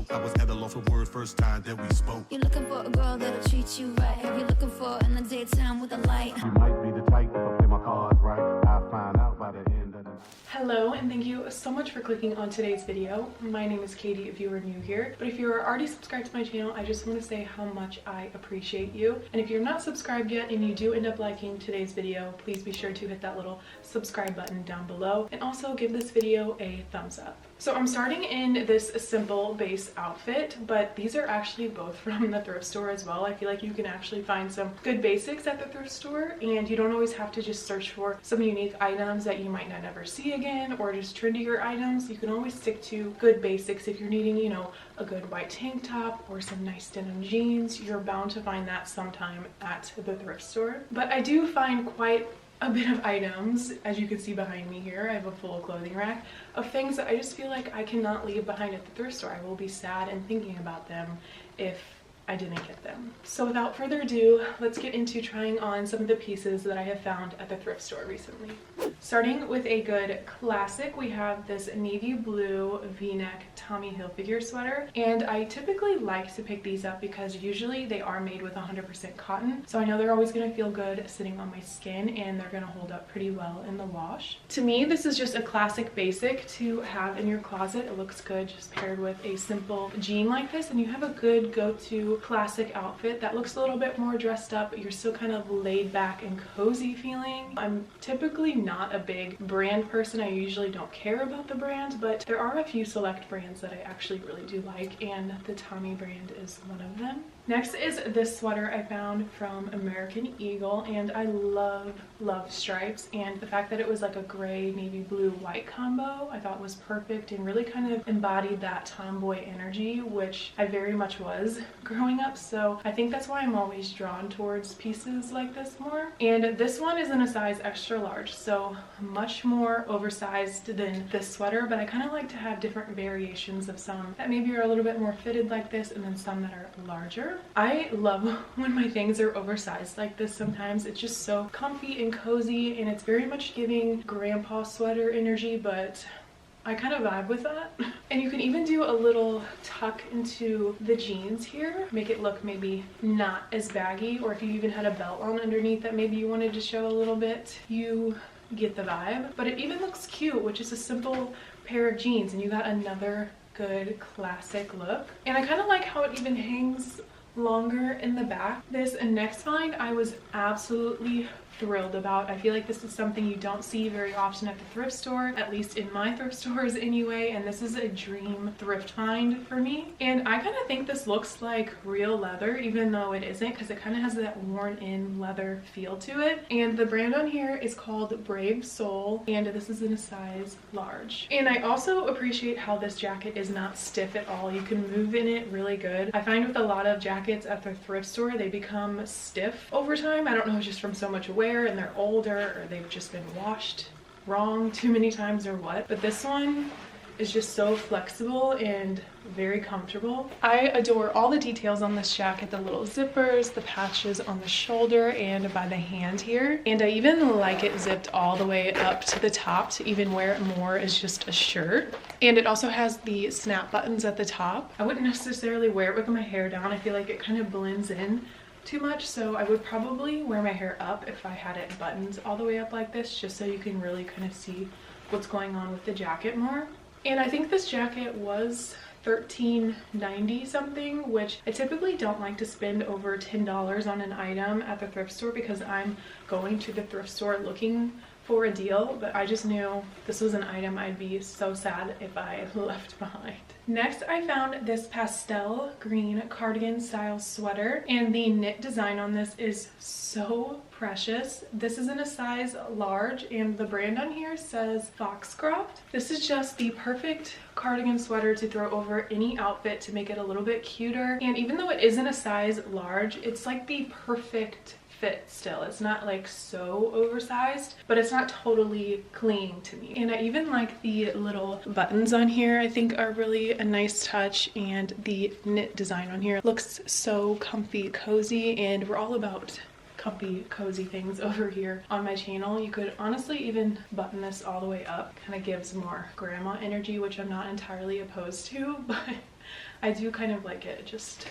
joke. I was at a loss for words first time that we spoke. You're looking for a girl that'll treat you right. Have you looking for in the daytime with a light? You might be the type if I play my cards right. I'll find out by the end of the night. Hello, and thank you so much for clicking on today's video. My name is Katie if you are new here, but if you are already subscribed to my channel, I just want to say how much I appreciate you. And if you're not subscribed yet and you do end up liking today's video, please be sure to hit that little subscribe button down below and also give this video a thumbs up. So I'm starting in this simple base outfit, but these are actually both from the thrift store as well. I feel like you can actually find some good basics at the thrift store, and you don't always have to just search for some unique items that you might not ever see again or just trendier items. You can always stick to good basics. If you're needing, you know, a good white tank top or some nice denim jeans, you're bound to find that sometime at the thrift store. But I do find quite a bit of items, as you can see behind me here. I have a full clothing rack of things that I just feel like I cannot leave behind at the thrift store. I will be sad and thinking about them if I didn't get them. So without further ado, let's get into trying on some of the pieces that I have found at the thrift store recently. Starting with a good classic, we have this navy blue v-neck Tommy Hilfiger sweater, and I typically like to pick these up because usually they are made with 100% cotton, so I know they're always going to feel good sitting on my skin and they're going to hold up pretty well in the wash. To me, this is just a classic basic to have in your closet. It looks good just paired with a simple jean like this, and you have a good go-to classic outfit that looks a little bit more dressed up, but you're still kind of laid back and cozy feeling. I'm typically not a big brand person. I usually don't care about the brand, but there are a few select brands that I actually really do like, and the Tommy brand is one of them. Next is this sweater I found from American Eagle, and I love stripes, and the fact that it was like a gray navy blue white combo I thought was perfect and really kind of embodied that tomboy energy, which I very much was growing up. So I think that's why I'm always drawn towards pieces like this more. And this one is in a size extra large, so much more oversized than this sweater, but I kind of like to have different variations of some that maybe are a little bit more fitted like this and then some that are larger. I love when my things are oversized like this. Sometimes it's just so comfy and cozy, and it's very much giving grandpa sweater energy, but I kind of vibe with that. And you can even do a little tuck into the jeans here, make it look maybe not as baggy, or if you even had a belt on underneath that maybe you wanted to show a little bit, you get the vibe. But it even looks cute, which is a simple pair of jeans, and you got another good classic look. And I kind of like how it even hangs longer in the back. This next find I was absolutely thrilled about. I feel like this is something you don't see very often at the thrift store, at least in my thrift stores anyway, and this is a dream thrift find for me. And I kind of think this looks like real leather, even though it isn't, because it kind of has that worn in leather feel to it. And the brand on here is called Brave Soul, and this is in a size large. And I also appreciate how this jacket is not stiff at all. You can move in it really good. I find with a lot of jackets at the thrift store, they become stiff over time. I don't know, it's just from so much wear and they're older, or they've just been washed wrong too many times or what, but this one is just so flexible and very comfortable. I adore all the details on this jacket, the little zippers, the patches on the shoulder and by the hand here, and I even like it zipped all the way up to the top to even wear it more as just a shirt. And it also has the snap buttons at the top. I wouldn't necessarily wear it with my hair down. I feel like it kind of blends in too much, so I would probably wear my hair up if I had it buttoned all the way up like this, just so you can really kind of see what's going on with the jacket more. And I think this jacket was $13.90 something, which I typically don't like to spend over $10 on an item at the thrift store because I'm going to the thrift store looking for a deal, but I just knew this was an item I'd be so sad if I left behind. Next, I found this pastel green cardigan style sweater, and the knit design on this is so precious. This is in a size large, and the brand on here says Foxcroft. This is just the perfect cardigan sweater to throw over any outfit to make it a little bit cuter. And even though it isn't a size large, it's like the perfect fit still. It's not like so oversized, but it's not totally clinging to me. And I even like the little buttons on here. I think are really a nice touch, and the knit design on here looks so comfy, cozy, and we're all about comfy, cozy things over here on my channel. You could honestly even button this all the way up. Kind of gives more grandma energy, which I'm not entirely opposed to, but I do kind of like it just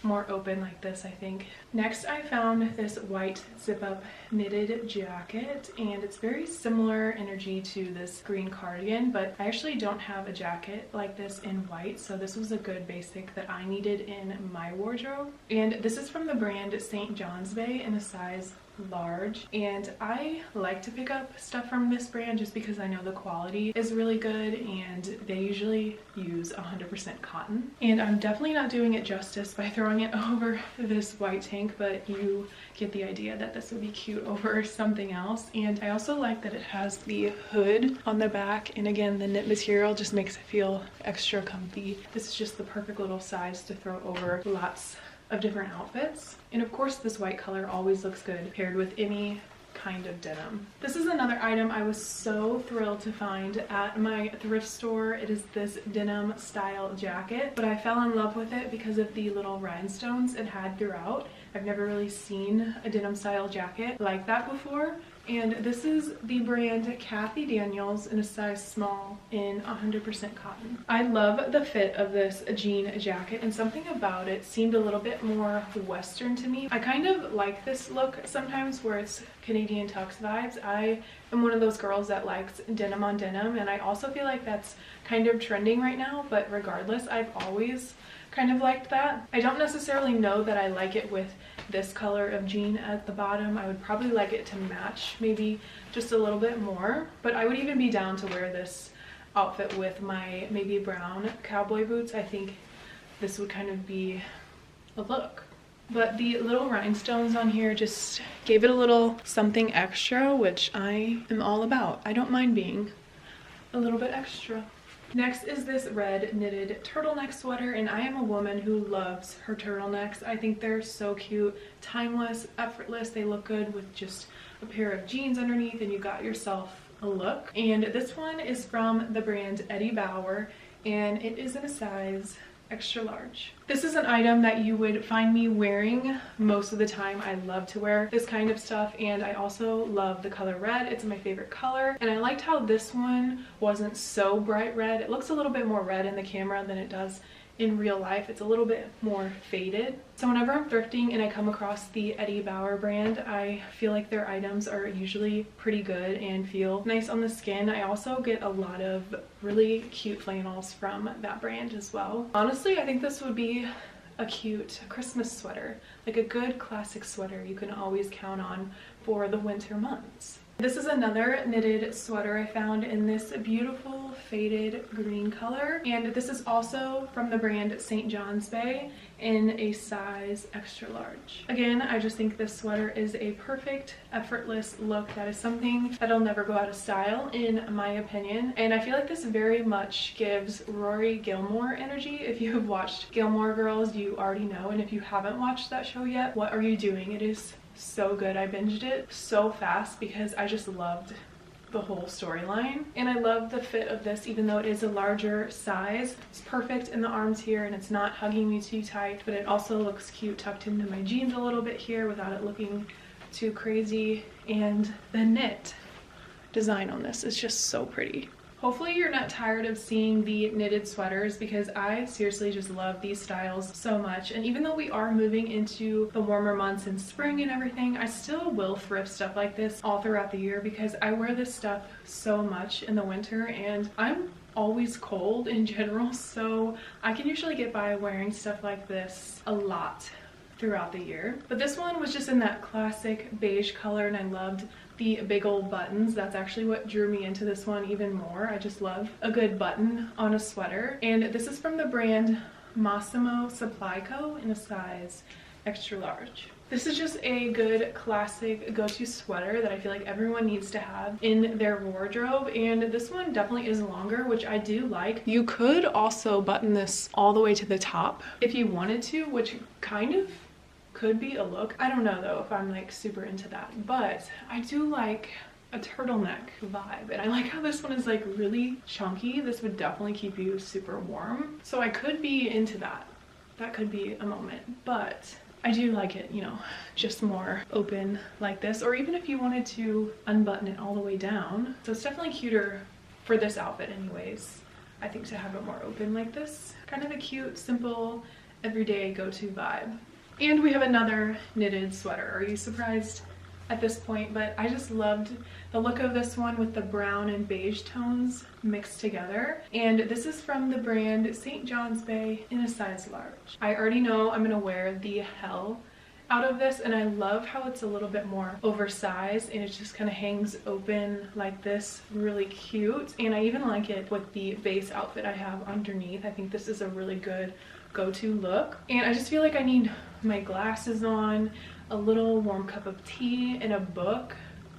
more open like this, I think. Next, I found this white zip-up knitted jacket, and it's very similar energy to this green cardigan, but I actually don't have a jacket like this in white, so this was a good basic that I needed in my wardrobe. And this is from the brand 𝙇𝙄𝙉𝙆𝙎 in a size large, and I like to pick up stuff from this brand just because I know the quality is really good, and they usually use 100% cotton. And I'm definitely not doing it justice by throwing it over this white tank, but you get the idea that this would be cute over something else. And I also like that it has the hood on the back, and again, the knit material just makes it feel extra comfy. This is just the perfect little size to throw over lots of different outfits. And of course, this white color always looks good paired with any kind of denim. This is another item I was so thrilled to find at my thrift store. It is this denim style jacket, but I fell in love with it because of the little rhinestones it had throughout. I've never really seen a denim style jacket like that before. And this is the brand Kathy Daniels in a size small in 100% cotton. I love the fit of this jean jacket, and something about it seemed a little bit more Western to me. I kind of like this look sometimes where it's Canadian tux vibes. I am one of those girls that likes denim on denim, and I also feel like that's kind of trending right now, but regardless, I've always kind of liked that. I don't necessarily know that I like it with this color of jean at the bottom. I would probably like it to match maybe just a little bit more, but I would even be down to wear this outfit with my maybe brown cowboy boots. I think this would kind of be a look. But the little rhinestones on here just gave it a little something extra, which I am all about. I don't mind being a little bit extra. Next is this red knitted turtleneck sweater, and I am a woman who loves her turtlenecks. I think they're so cute, timeless, effortless. They look good with just a pair of jeans underneath, and you got yourself a look. And this one is from the brand 𝙇𝙄𝙆𝙆𝙎, and it is in a size extra large. This is an item that you would find me wearing most of the time. I love to wear this kind of stuff, and I also love the color red. It's my favorite color, and I liked how this one wasn't so bright red. It looks a little bit more red in the camera than it does in real life. It's a little bit more faded. So whenever I'm thrifting and I come across the 𝙇𝙆𝙆𝙎 brand, I feel like their items are usually pretty good and feel nice on the skin. I also get a lot of really cute flannels from that brand as well. Honestly, I think this would be a cute Christmas sweater, like a good classic sweater you can always count on for the winter months. This is another knitted sweater I found in this beautiful faded green color, and this is also from the brand 𝙇𝙄𝙉𝙆𝙎 in a size extra large. Again, I just think this sweater is a perfect effortless look. That is something that'll never go out of style in my opinion, and I feel like this very much gives Rory Gilmore energy. If you have watched Gilmore Girls, you already know, and if you haven't watched that show yet, what are you doing? It is so good. I binged it so fast because I just loved the whole storyline, and I love the fit of this. Even though it is a larger size, it's perfect in the arms here, and it's not hugging me too tight, but it also looks cute tucked into my jeans a little bit here without it looking too crazy. And the knit design on this is just so pretty. Hopefully you're not tired of seeing the knitted sweaters, because I seriously just love these styles so much. And even though we are moving into the warmer months in spring and everything, I still will thrift stuff like this all throughout the year because I wear this stuff so much in the winter, and I'm always cold in general, so I can usually get by wearing stuff like this a lot throughout the year. But this one was just in that classic beige color, and I loved the big old buttons. That's actually what drew me into this one even more. I just love a good button on a sweater. And this is from the brand Massimo Supply Co. in a size extra large. This is just a good classic go-to sweater that I feel like everyone needs to have in their wardrobe, and this one definitely is longer, which I do like. You could also button this all the way to the top if you wanted to, which kind of could be a look. I don't know though if I'm like super into that, but I do like a turtleneck vibe, and I like how this one is like really chunky. This would definitely keep you super warm, so I could be into that. That could be a moment, but I do like it, you know, just more open like this, or even if you wanted to unbutton it all the way down. So it's definitely cuter for this outfit anyways. I think, to have it more open like this. Kind of a cute, simple, everyday go-to vibe. And we have another knitted sweater. Are you surprised at this point? But I just loved the look of this one with the brown and beige tones mixed together. And this is from the brand St. John's Bay in a size large. I already know I'm gonna wear the hell out of this, and I love how it's a little bit more oversized and it just kind of hangs open like this, really cute. And I even like it with the base outfit I have underneath. I think this is a really good go-to look. And I just feel like I need my glasses on, a little warm cup of tea, and a book.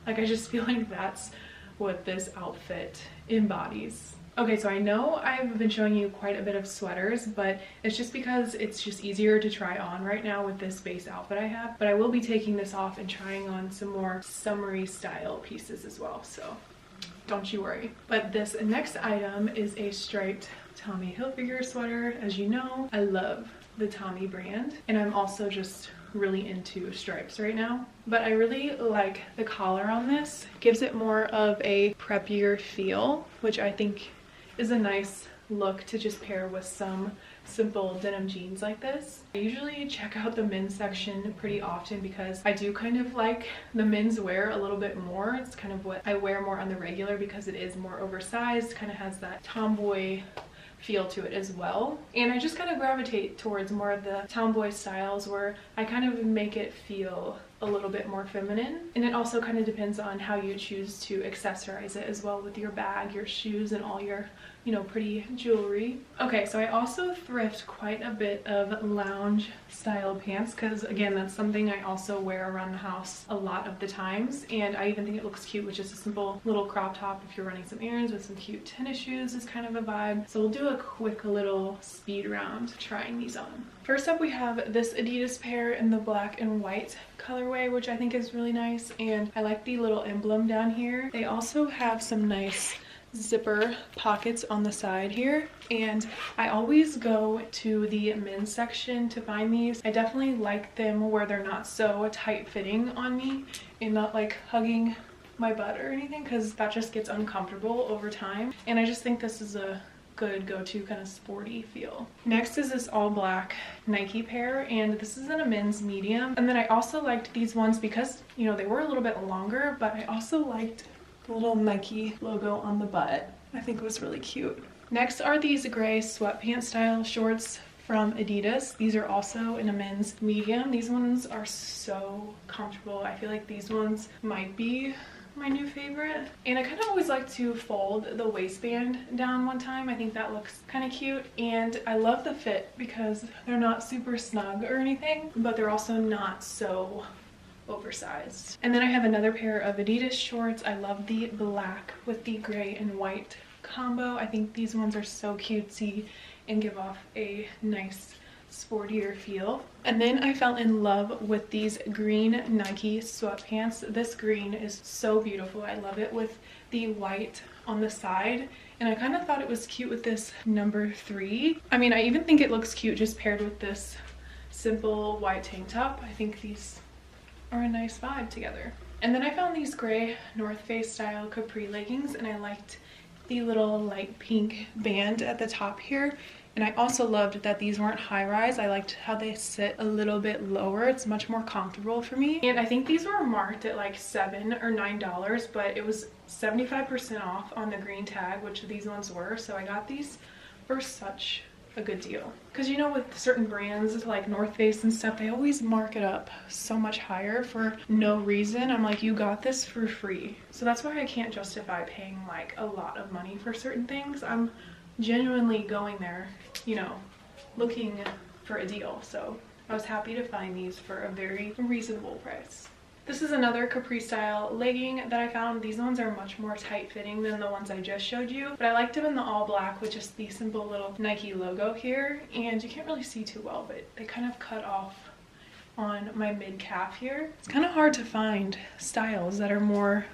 Like, I just feel like that's what this outfit embodies. Okay, so I know I've been showing you quite a bit of sweaters, but it's just because it's just easier to try on right now with this base outfit I have. But I will be taking this off and trying on some more summery style pieces as well, so don't you worry. But this next item is a striped Tommy Hilfiger sweater. As you know, I love the Tommy brand, and I'm also just really into stripes right now. But I really like the collar on this. Gives it more of a preppier feel, which I think is a nice look to just pair with some simple denim jeans like this. I usually check out the men's section pretty often because I do kind of like the men's wear a little bit more. It's kind of what I wear more on the regular because it is more oversized, kind of has that tomboy feel to it as well. And I just kind of gravitate towards more of the tomboy styles where I kind of make it feel a little bit more feminine. And it also kind of depends on how you choose to accessorize it as well, with your bag, your shoes, and all your, you know, pretty jewelry. Okay, so I also thrift quite a bit of lounge style pants because, again, that's something I also wear around the house a lot of the times. And I even think it looks cute with just a simple little crop top if you're running some errands with some cute tennis shoes is kind of a vibe. So we'll do a quick little speed round trying these on. First up, we have this Adidas pair in the black and white colorway, which I think is really nice. And I like the little emblem down here. They also have some nice zipper pockets on the side here, and I always go to the men's section to find these. I definitely like them where they're not so tight fitting on me and not like hugging my butt or anything, because that just gets uncomfortable over time. And I just think this is a good go-to kind of sporty feel. Next is this all black Nike pair, and this is in a men's medium. And then I also liked these ones because, you know, they were a little bit longer, but I also liked the little Nike logo on the butt. I think it was really cute. Next are these gray sweatpants style shorts from Adidas. These are also in a men's medium. These ones are so comfortable. I feel like these ones might be my new favorite. And I kind of always like to fold the waistband down one time. I think that looks kind of cute, and I love the fit because they're not super snug or anything, but they're also not so oversized. And then I have another pair of Adidas shorts. I love the black with the gray and white combo. I think these ones are so cutesy and give off a nice sportier feel. And then I fell in love with these green Nike sweatpants. This green is so beautiful. I love it with the white on the side, and I kind of thought it was cute with this number 3. I mean, I even think it looks cute just paired with this simple white tank top. I think these are a nice vibe together. And then I found these gray North Face style capri leggings, and I liked the little light pink band at the top here. And I also loved that these weren't high rise. I liked how they sit a little bit lower. It's much more comfortable for me. And I think these were marked at like $7 or $9, but it was 75% off on the green tag, which these ones were. So I got these for such a good deal. Because, you know, with certain brands like North Face and stuff, they always mark it up so much higher for no reason. I'm like, you got this for free. So that's why I can't justify paying like a lot of money for certain things. I'm genuinely going there, you know, looking for a deal. So I was happy to find these for a very reasonable price. This is another capri style legging that I found. These ones are much more tight fitting than the ones I just showed you, but I liked them in the all black with just the simple little Nike logo here, and you can't really see too well, but they kind of cut off on my mid calf here. It's kind of hard to find styles that are more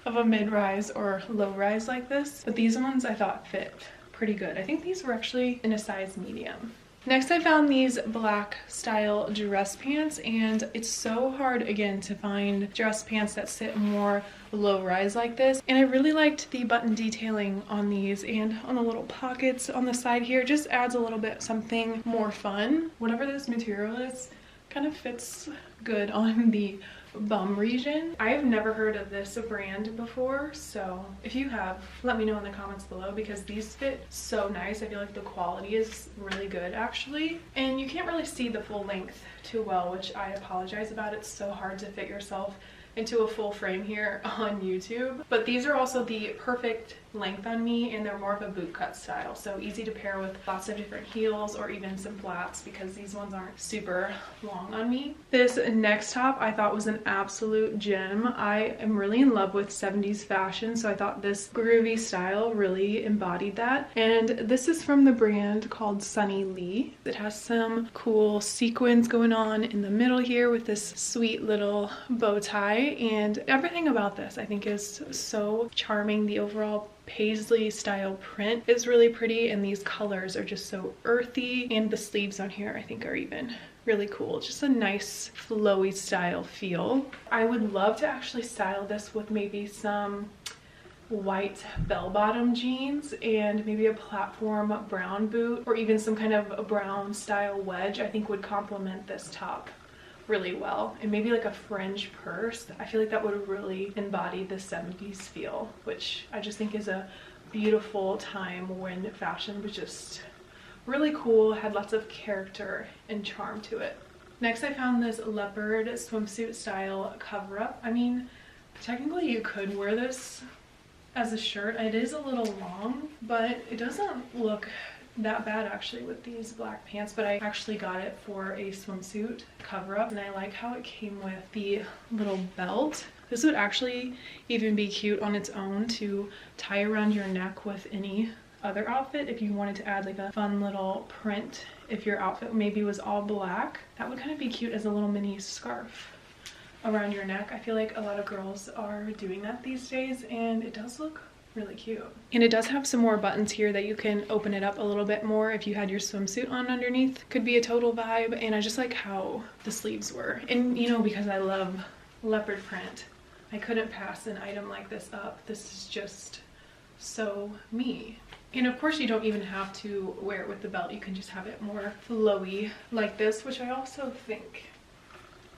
of a mid-rise or low-rise like this, but these ones I thought fit pretty good. I think these were actually in a size medium. Next, I found these black style dress pants, and it's so hard again to find dress pants that sit more low rise like this. And I really liked the button detailing on these and on the little pockets on the side here. It just adds a little bit something more fun. Whatever this material is, kind of fits good on the bum region. I have never heard of this brand before, so if you have, let me know in the comments below, because these fit so nice. I feel like the quality is really good actually, and you can't really see the full length too well, which I apologize about. It's so hard to fit yourself into a full frame here on YouTube, but these are also the perfect length on me, and they're more of a boot cut style, so easy to pair with lots of different heels or even some flats, because these ones aren't super long on me. This next top I thought was an absolute gem. I am really in love with 70s fashion, so I thought this groovy style really embodied that. And this is from the brand called Sunny Lee. It has some cool sequins going on in the middle here with this sweet little bow tie, and everything about this I think is so charming. The overall paisley style print is really pretty, and these colors are just so earthy, and the sleeves on here I think are even really cool. Just a nice flowy style feel. I would love to actually style this with maybe some white bell-bottom jeans and maybe a platform brown boot, or even some kind of a brown style wedge. I think would complement this top really well, and maybe like a fringe purse. I feel like that would really embody the 70s feel, which I just think is a beautiful time when fashion was just really cool, had lots of character and charm to it. Next, I found this leopard swimsuit style cover-up. I mean, technically you could wear this as a shirt. It is a little long, but it doesn't look that bad actually with these black pants. But I actually got it for a swimsuit cover-up, and I like how it came with the little belt. This would actually even be cute on its own to tie around your neck with any other outfit. If you wanted to add like a fun little print, if your outfit maybe was all black, that would kind of be cute as a little mini scarf around your neck. I feel like a lot of girls are doing that these days, and it does look really cute. And it does have some more buttons here that you can open it up a little bit more if you had your swimsuit on underneath. Could be a total vibe. And I just like how the sleeves were, and you know, because I love leopard print, I couldn't pass an item like this up. This is just so me. And of course you don't even have to wear it with the belt. You can just have it more flowy like this, which I also think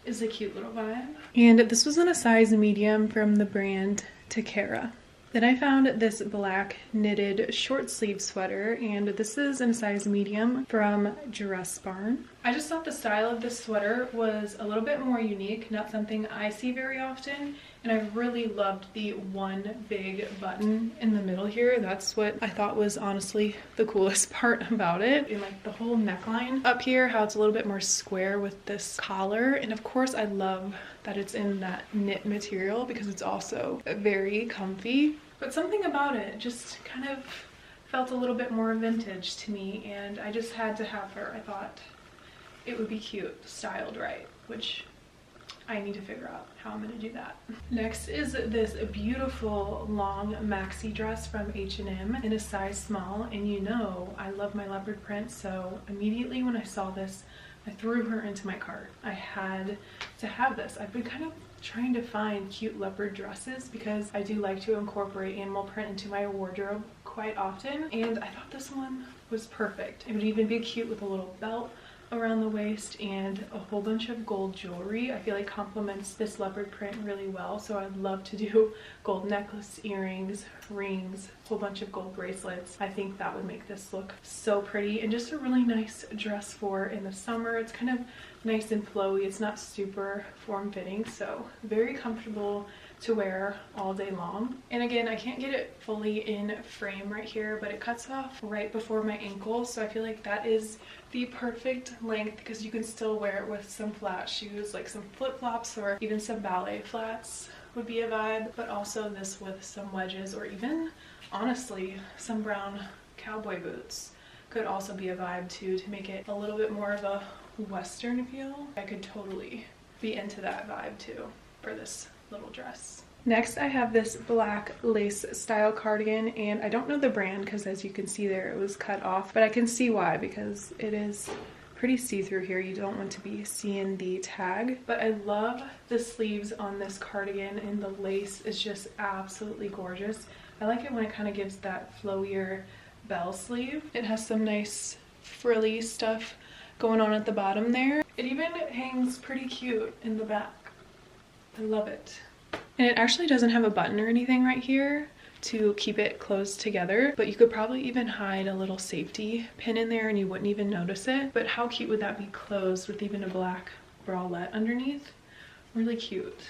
is a cute little vibe. And this was in a size medium from the brand THRIFT. Then I found this black knitted short sleeve sweater, and this is in a size medium from Dress Barn. I just thought the style of this sweater was a little bit more unique, not something I see very often, and I really loved the one big button in the middle here. That's what I thought was honestly the coolest part about it. And like the whole neckline up here, how it's a little bit more square with this collar, and of course I love that it's in that knit material because it's also very comfy. But something about it just kind of felt a little bit more vintage to me, and I just had to have her. I thought it would be cute, styled right, which I need to figure out how I'm gonna do that. Next is this beautiful long maxi dress from H&M in a size small, and you know I love my leopard print, so immediately when I saw this, I threw her into my cart. I had to have this. I've been kind of trying to find cute leopard dresses because I do like to incorporate animal print into my wardrobe quite often, and I thought this one was perfect. It would even be cute with a little belt around the waist and a whole bunch of gold jewelry. I feel like complements this leopard print really well, so I'd love to do gold necklace, earrings, rings, a whole bunch of gold bracelets. I think that would make this look so pretty, and just a really nice dress for in the summer. It's kind of nice and flowy. It's not super form-fitting, so very comfortable to wear all day long. And again, I can't get it fully in frame right here, but it cuts off right before my ankle, so I feel like that is the perfect length because you can still wear it with some flat shoes, like some flip-flops or even some ballet flats would be a vibe, but also this with some wedges or even honestly some brown cowboy boots could also be a vibe too, to make it a little bit more of a Western feel. I could totally be into that vibe too for this little dress. Next, I have this black lace style cardigan, and I don't know the brand because as you can see there, it was cut off, but I can see why because it is pretty see-through here. You don't want to be seeing the tag, but I love the sleeves on this cardigan, and the lace is just absolutely gorgeous. I like it when it kind of gives that flowier bell sleeve. It has some nice frilly stuff going on at the bottom there. It even hangs pretty cute in the back. I love it. And it actually doesn't have a button or anything right here to keep it closed together, but you could probably even hide a little safety pin in there and you wouldn't even notice it. But how cute would that be closed with even a black bralette underneath? Really cute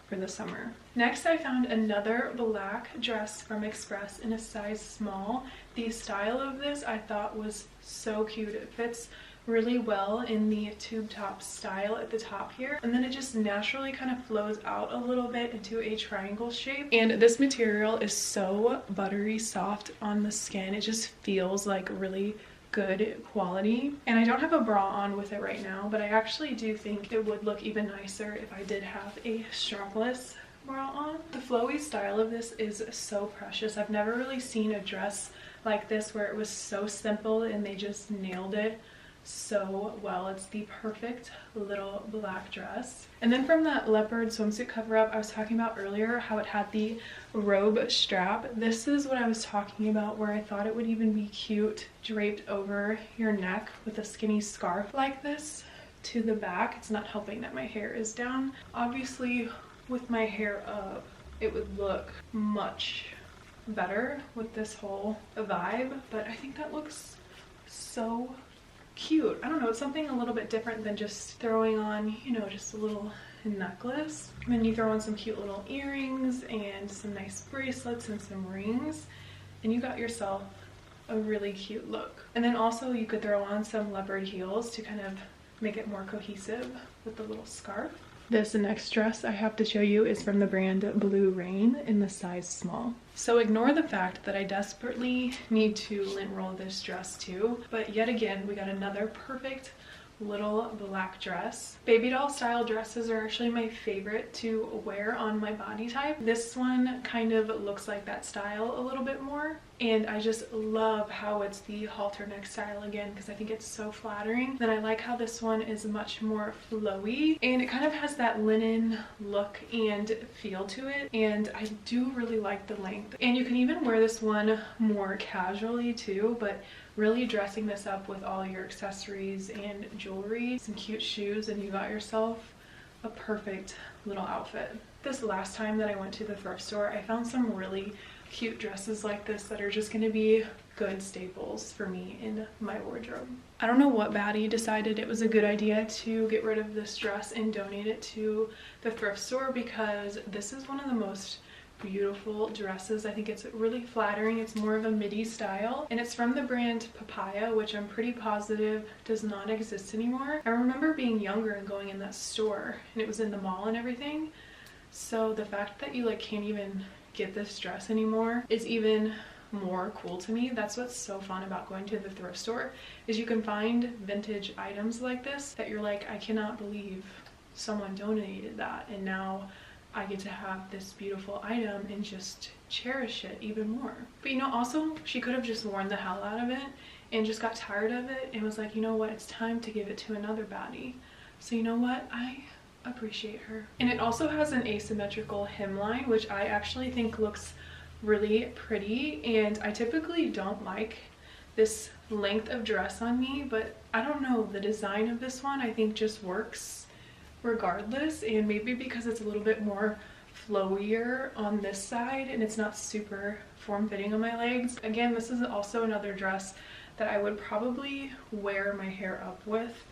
for the summer. Next, I found another black dress from Express in a size small. The style of this I thought was so cute. It fits really well in the tube top style at the top here, and then it just naturally kind of flows out a little bit into a triangle shape. And this material is so buttery soft on the skin. It just feels like really good quality. And I don't have a bra on with it right now, but I actually do think it would look even nicer if I did have a strapless bra on. The flowy style of this is so precious. I've never really seen a dress like this where it was so simple and they just nailed it so well. It's the perfect little black dress. And then from that leopard swimsuit cover up I was talking about earlier, how it had the robe strap, this is what I was talking about, where I thought it would even be cute draped over your neck with a skinny scarf like this to the back. It's not helping that my hair is down. Obviously with my hair up it would look much better with this whole vibe, but I think that looks so cute. I don't know, it's something a little bit different than just throwing on, you know, just a little necklace. And then you throw on some cute little earrings and some nice bracelets and some rings, and you got yourself a really cute look. And then also you could throw on some leopard heels to kind of make it more cohesive with the little scarf. This next dress I have to show you is from the brand Blue Rain in the size small. So ignore the fact that I desperately need to lint roll this dress too, but yet again we got another perfect little black dress. Baby doll style dresses are actually my favorite to wear on my body type. This one kind of looks like that style a little bit more, and I just love how it's the halter neck style again because I think it's so flattering. Then I like how this one is much more flowy and it kind of has that linen look and feel to it, and I do really like the length. And you can even wear this one more casually too, but really dressing this up with all your accessories and jewelry, some cute shoes, and you got yourself a perfect little outfit. This last time that I went to the thrift store, I found some really cute dresses like this that are just going to be good staples for me in my wardrobe. I don't know what baddie decided it was a good idea to get rid of this dress and donate it to the thrift store, because this is one of the most beautiful dresses. I think it's really flattering. It's more of a midi style, and it's from the brand Papaya, which I'm pretty positive does not exist anymore. I remember being younger and going in that store, and it was in the mall and everything. So the fact that you like can't even get this dress anymore is even more cool to me. That's what's so fun about going to the thrift store, is you can find vintage items like this that you're like, I cannot believe someone donated that, and now I get to have this beautiful item and just cherish it even more. But you know, also she could have just worn the hell out of it and just got tired of it and was like, you know what, it's time to give it to another baddie. So you know what, I appreciate her. And it also has an asymmetrical hemline, which I actually think looks really pretty, and I typically don't like this length of dress on me, but I don't know, the design of this one I think just works regardless, and maybe because it's a little bit more flowier on this side and it's not super form-fitting on my legs. Again, this is also another dress that I would probably wear my hair up with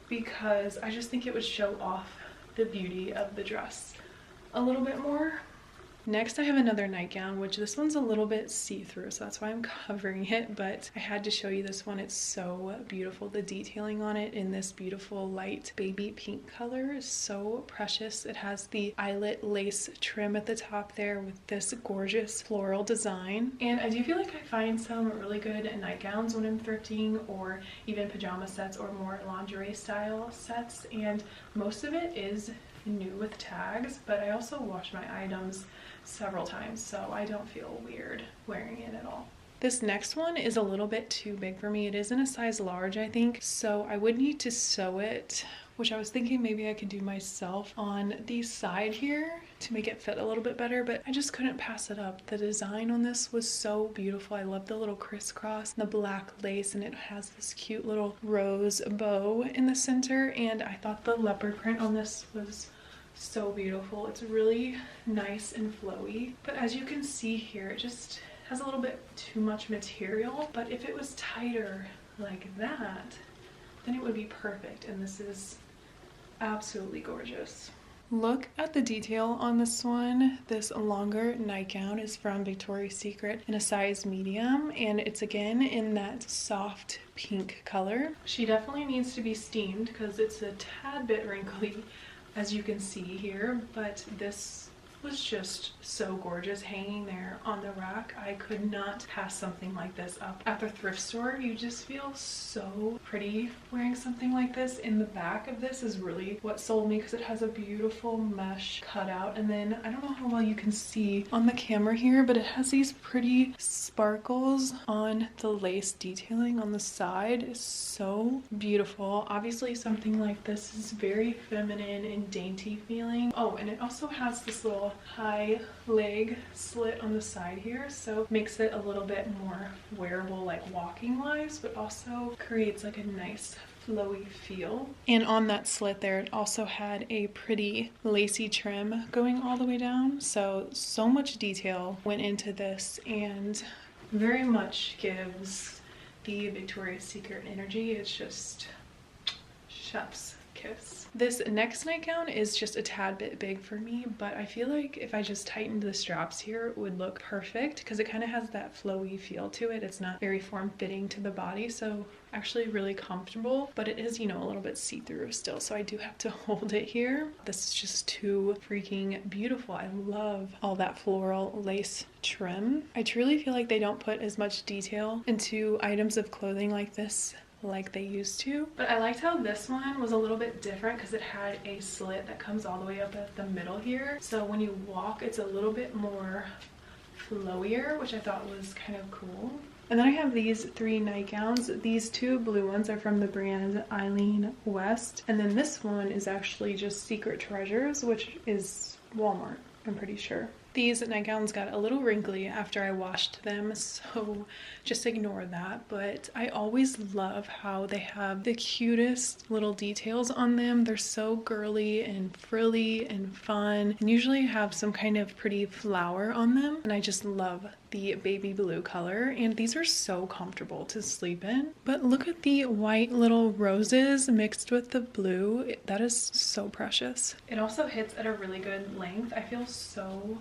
because I just think it would show off the beauty of the dress a little bit more. Next, I have another nightgown, which this one's a little bit see-through, so that's why I'm covering it, but I had to show you this one. It's so beautiful. The detailing on it in this beautiful light baby pink color is so precious. It has the eyelet lace trim at the top there with this gorgeous floral design. And I do feel like I find some really good nightgowns when I'm thrifting, or even pajama sets or more lingerie style sets, and most of it is new with tags, but I also wash my items several times, so I don't feel weird wearing it at all. This next one is a little bit too big for me. It is in a size large, I think, so I would need to sew it, which I was thinking maybe I could do myself on the side here to make it fit a little bit better, but I just couldn't pass it up. The design on this was so beautiful. I love the little crisscross, the black lace, and it has this cute little rose bow in the center, and I thought the leopard print on this was so beautiful. It's really nice and flowy, but as you can see here, it just has a little bit too much material, but if it was tighter like that, then it would be perfect, and this is absolutely gorgeous. Look at the detail on this one. This longer nightgown is from Victoria's Secret in a size medium, and it's again in that soft pink color. She definitely needs to be steamed because it's a tad bit wrinkly, as you can see here, but this was just so gorgeous hanging there on the rack. I could not pass something like this up at the thrift store. You just feel so pretty wearing something like this. In the back of this is really what sold me because it has a beautiful mesh cutout, and then I don't know how well you can see on the camera here, but it has these pretty sparkles on the lace detailing on the side. It's so beautiful. Obviously something like this is very feminine and dainty feeling. Oh, and it also has this little high leg slit on the side here, so makes it a little bit more wearable, like walking wise, but also creates like a nice flowy feel. And on that slit there, it also had a pretty lacy trim going all the way down, so much detail went into this and very much gives the Victoria's Secret energy. It's just chef's kiss. This next nightgown is just a tad bit big for me, but I feel like if I just tightened the straps here, it would look perfect because it kind of has that flowy feel to it. It's not very form-fitting to the body, so actually really comfortable, but it is, you know, a little bit see-through still, so I do have to hold it here. This is just too freaking beautiful. I love all that floral lace trim. I truly feel like they don't put as much detail into items of clothing like this like they used to, but I liked how this one was a little bit different because it had a slit that comes all the way up at the middle here, so when you walk it's a little bit more flowier, which I thought was kind of cool. And then I have these three nightgowns. These two blue ones are from the brand Eileen West, and then this one is actually just Secret Treasures, which is Walmart, I'm pretty sure. These nightgowns got a little wrinkly after I washed them, so just ignore that, but I always love how they have the cutest little details on them. They're so girly and frilly and fun, and usually have some kind of pretty flower on them, and I just love the baby blue color, and these are so comfortable to sleep in. But look at the white little roses mixed with the blue. That is so precious. It also hits at a really good length. I feel so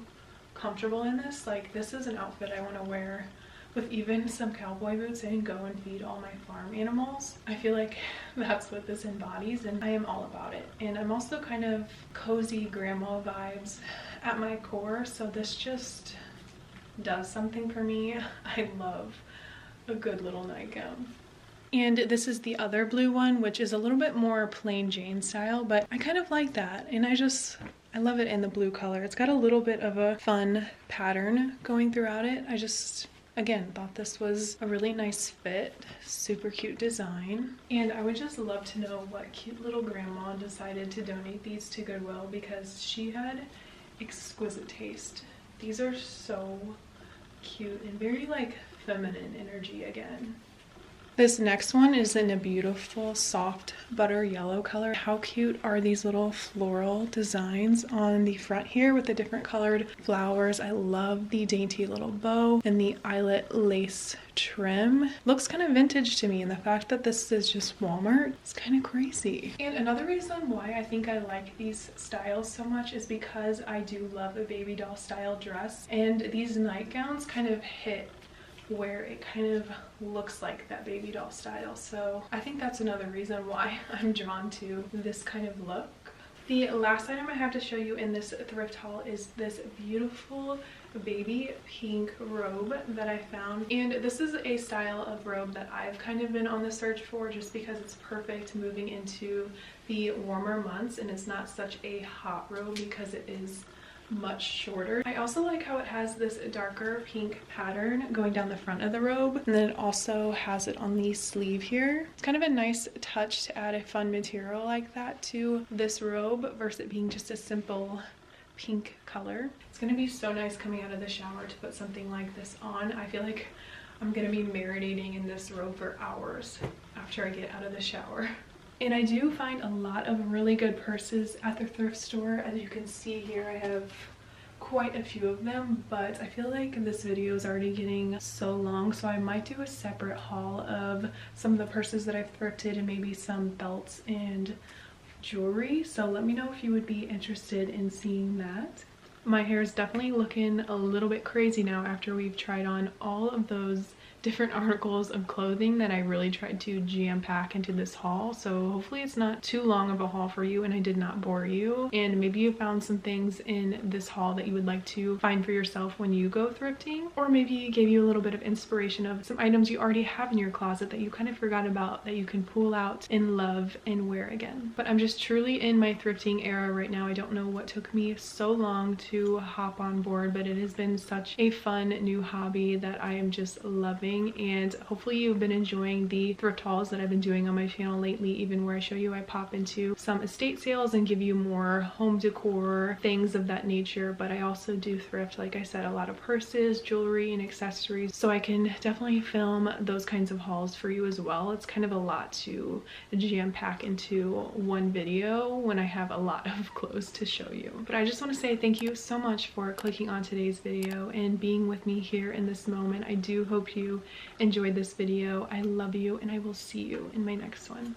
comfortable in this. Like, this is an outfit I want to wear with even some cowboy boots and go and feed all my farm animals. I feel like that's what this embodies, and I am all about it. And I'm also kind of cozy grandma vibes at my core, so this just does something for me. I love a good little nightgown. And this is the other blue one, which is a little bit more plain Jane style, but I kind of like that, and I love it in the blue color. It's got a little bit of a fun pattern going throughout it. I just, again, thought this was a really nice fit, super cute design. And I would just love to know what cute little grandma decided to donate these to Goodwill, because she had exquisite taste. These are so cute and very like feminine energy again. This next one is in a beautiful soft butter yellow color. How cute are these little floral designs on the front here with the different colored flowers. I love the dainty little bow and the eyelet lace trim. Looks kind of vintage to me, and the fact that this is just Walmart is kind of crazy. And another reason why I think I like these styles so much is because I do love a baby doll style dress, and these nightgowns kind of hit where it kind of looks like that baby doll style. So I think that's another reason why I'm drawn to this kind of look. The last item I have to show you in this thrift haul is this beautiful baby pink robe that I found, and this is a style of robe that I've kind of been on the search for just because it's perfect moving into the warmer months, and it's not such a hot robe because it is much shorter. I also like how it has this darker pink pattern going down the front of the robe, and then it also has it on the sleeve here. It's kind of a nice touch to add a fun material like that to this robe versus it being just a simple pink color. It's gonna be so nice coming out of the shower to put something like this on. I feel like I'm gonna be marinating in this robe for hours after I get out of the shower. And I do find a lot of really good purses at the thrift store. As you can see here, I have quite a few of them, but I feel like this video is already getting so long, so I might do a separate haul of some of the purses that I've thrifted and maybe some belts and jewelry. So let me know if you would be interested in seeing that. My hair is definitely looking a little bit crazy now after we've tried on all of those different articles of clothing that I really tried to jam pack into this haul. So hopefully it's not too long of a haul for you and I did not bore you, and maybe you found some things in this haul that you would like to find for yourself when you go thrifting, or maybe gave you a little bit of inspiration of some items you already have in your closet that you kind of forgot about that you can pull out and love and wear again. But I'm just truly in my thrifting era right now. I don't know what took me so long to hop on board, but it has been such a fun new hobby that I am just loving. And hopefully you've been enjoying the thrift hauls that I've been doing on my channel lately, even where I show you I pop into some estate sales and give you more home decor, things of that nature. But I also do thrift, like I said, a lot of purses, jewelry, and accessories, so I can definitely film those kinds of hauls for you as well. It's kind of a lot to jam pack into one video when I have a lot of clothes to show you. But I just want to say thank you so much for clicking on today's video and being with me here in this moment. I do hope you enjoyed this video. I love you, and I will see you in my next one.